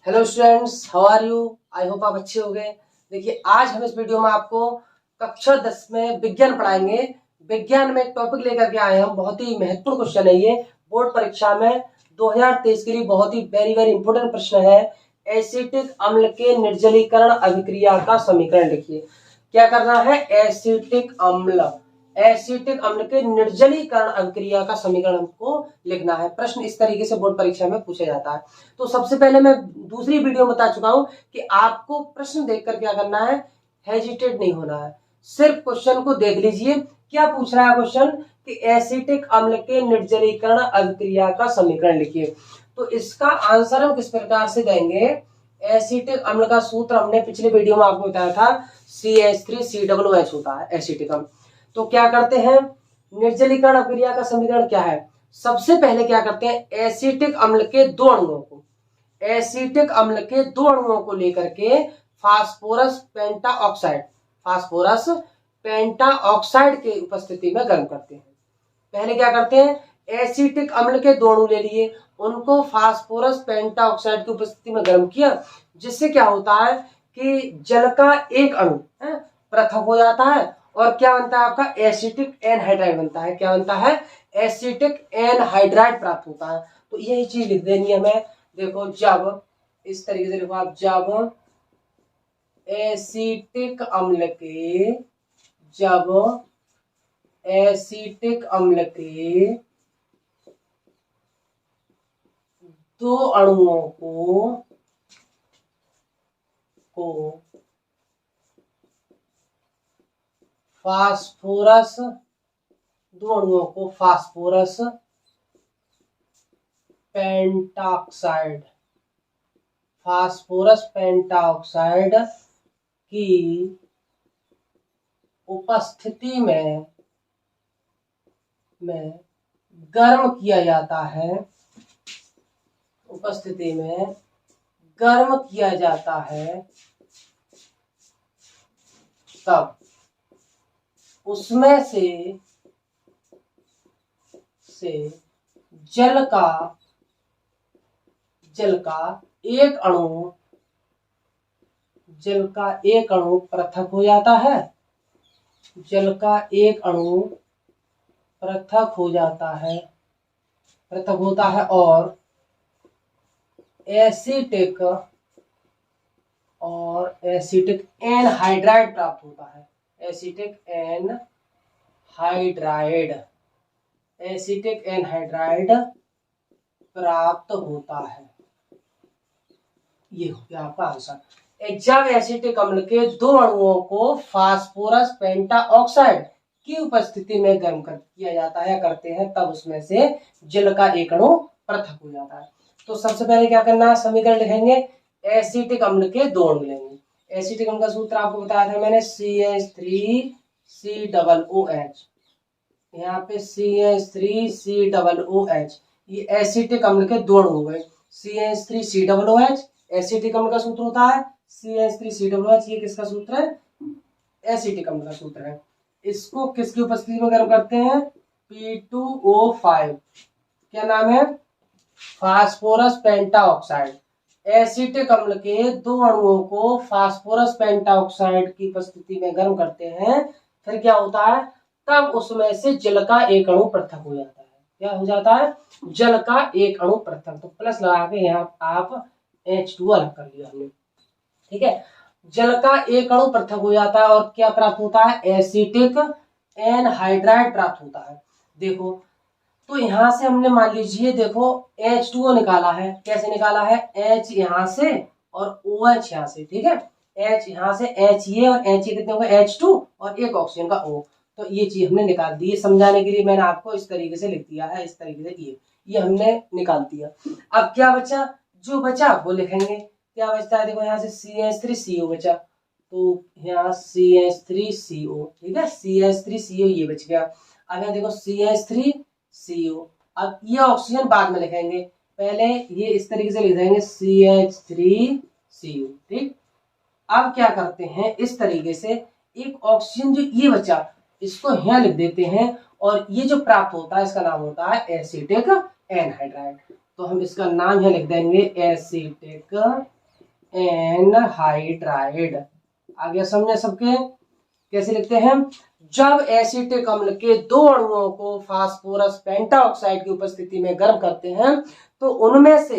Hello students, how are you? I hope आप अच्छे होंगे। देखिए, आज हम इस वीडियो में आपको कक्षा 10 में विज्ञान पढ़ाएंगे। विज्ञान में एक टॉपिक लेकर के आए हम, बहुत ही महत्वपूर्ण क्वेश्चन है ये। बोर्ड परीक्षा में 2023 के लिए बहुत ही वेरी वेरी इंपोर्टेंट प्रश्न है। एसिटिक अम्ल के निर्जलीकरण अभिक्रिया का समीकरण लिखिए। क्या करना है? एसिटिक अम्ल के निर्जलीकरण अभिक्रिया का समीकरण हमको लिखना है। प्रश्न इस तरीके से बोर्ड परीक्षा में पूछा जाता है। तो सबसे पहले मैं दूसरी वीडियो में बता चुका हूं कि आपको प्रश्न देखकर क्या करना है, हेजिटेट नहीं होना है। सिर्फ क्वेश्चन को देख लीजिए। क्या पूछ रहा है क्वेश्चन कि एसिटिक अम्ल के निर्जलीकरण अभिक्रिया का समीकरण लिखिए। तो इसका आंसर हम किस प्रकार से देंगे? एसिटिक अम्ल का सूत्र हमने पिछले वीडियो में आपको बताया था, CH3COOH होता है एसिटिक अम्ल। तो क्या करते हैं, निर्जलीकरण अभिक्रिया का समीकरण क्या है? सबसे पहले क्या करते हैं, एसिटिक अम्ल के दो अणुओं को लेकर के फास्फोरस पेंटाऑक्साइड के उपस्थिति में गर्म करते हैं। पहले क्या करते हैं, एसिटिक अम्ल के दो अणु ले लिए, उनको फास्फोरस पेंटाऑक्साइड की उपस्थिति में गर्म किया, जिससे क्या होता है कि जल का एक अणु पृथक हो जाता है और क्या बनता है आपका? एसिटिक एनहाइड्राइड बनता है। क्या बनता है? एसिटिक एनहाइड्राइड प्राप्त होता है। तो यही चीज लिख देनी है हमें। देखो, जब इस तरीके से लिखो आप, जब एसिटिक अम्ल के दो अणुओं को फास्फोरस पेंटाऑक्साइड की उपस्थिति में गर्म किया जाता है, तब उसमें से जल का एक अणु पृथक हो जाता है। पृथक होता है और एसिटिक एनहाइड्राइड प्राप्त होता है। एसिटिक एनहाइड्राइड प्राप्त होता है। ये हो गया आपका आंसर। जब एसिटिक अम्ल के दो अणुओं को फास्फोरस पेंटाऑक्साइड की उपस्थिति में गर्म किया जाता है, करते हैं, तब उसमें से जल का एक अणु पृथक हो जाता है। तो सबसे पहले क्या करना है, समीकरण लिखेंगे। एसिटिक अम्ल के दो अणु लेंगे। एसिटिक अम्ल का सूत्र आपको बताया था मैंने, CH3COOH। यहाँ पे CH3COOH, ये एसिटिक अम्ल के दो अणु हो गए। CH3COOH एसिटिक अम्ल का सूत्र होता है। CH3COOH ये किसका सूत्र है? एसिटिक अम्ल का सूत्र है। इसको किसकी उपस्थिति में गर्म करते हैं? P2O5। क्या नाम है? Phosphorus pentoxide. एसिटिक अम्ल के दो अणुओं को फास्फोरस पेंटाऑक्साइड की उपस्थिति में गर्म करते हैं, फिर क्या होता है? तब उसमें से जल का एक अणु पृथक हो जाता है। क्या हो जाता है? जल का एक अणु पृथक। तो प्लस लगा के यहाँ आप H2 अलग कर लिया हमने, ठीक है। जल का एक अणु पृथक हो जाता है और क्या प्राप्त होता है? एसिटिक एनहाइड्राइड प्राप्त होता है। देखो, तो यहां से हमने मान लीजिए, देखो, H2O निकाला है। कैसे निकाला है? H यहां से और OH यहां से, ठीक है। H यहां से, H ये और H ये कितने हो गए? H2 और एक ऑक्सीजन का O। तो ये चीज हमने निकाल दी। समझाने के लिए मैंने आपको इस तरीके से लिख दिया है, इस तरीके से ये हमने निकाल दिया। अब क्या बचा? जो बचा वो लिखेंगे। क्या बचता है? देखो, यहाँ से CH3CO बचा, तो यहाँ CH3CO, ठीक है। CH3CO ये बच गया। अब यहाँ देखो CH3CO। अब ये ऑक्सीजन बाद में लिखेंगे, पहले ये इस तरीके से लिख देंगे CH3CO, ठीक। अब क्या करते हैं, इस तरीके से एक ऑक्सीजन जो ये बचा इसको यहाँ लिख देते हैं और ये जो प्राप्त होता है इसका नाम होता है एसिटिक एनहाइड्राइड। तो हम इसका नाम यहाँ लिख देंगे एसिटिक एनहाइड्राइड। आगे समझे सबके? कैसे लिखते हैं? जब एसिटिक अम्ल के दो अणुओं को फास्फोरस पेंटाऑक्साइड की उपस्थिति में गर्म करते हैं तो उनमें से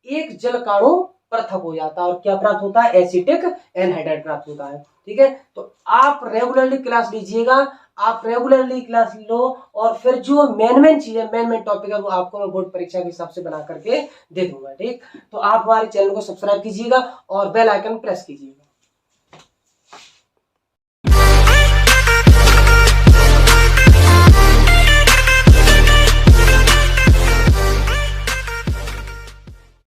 एक जलकाणु पृथक हो जाता है और क्या प्राप्त होता है? एसिटिक एनहाइड्राइड प्राप्त होता है। ठीक है, तो आप रेगुलरली क्लास लीजिएगा, आप रेगुलरली क्लास लो और फिर जो मेन चीज है, मेन टॉपिक है, वो आपको मैं बोर्ड परीक्षा के हिसाब से बना करके दे दूंगा। ठीक, तो आप हमारे चैनल को सब्सक्राइब कीजिएगा और बेल आइकन प्रेस कीजिएगा।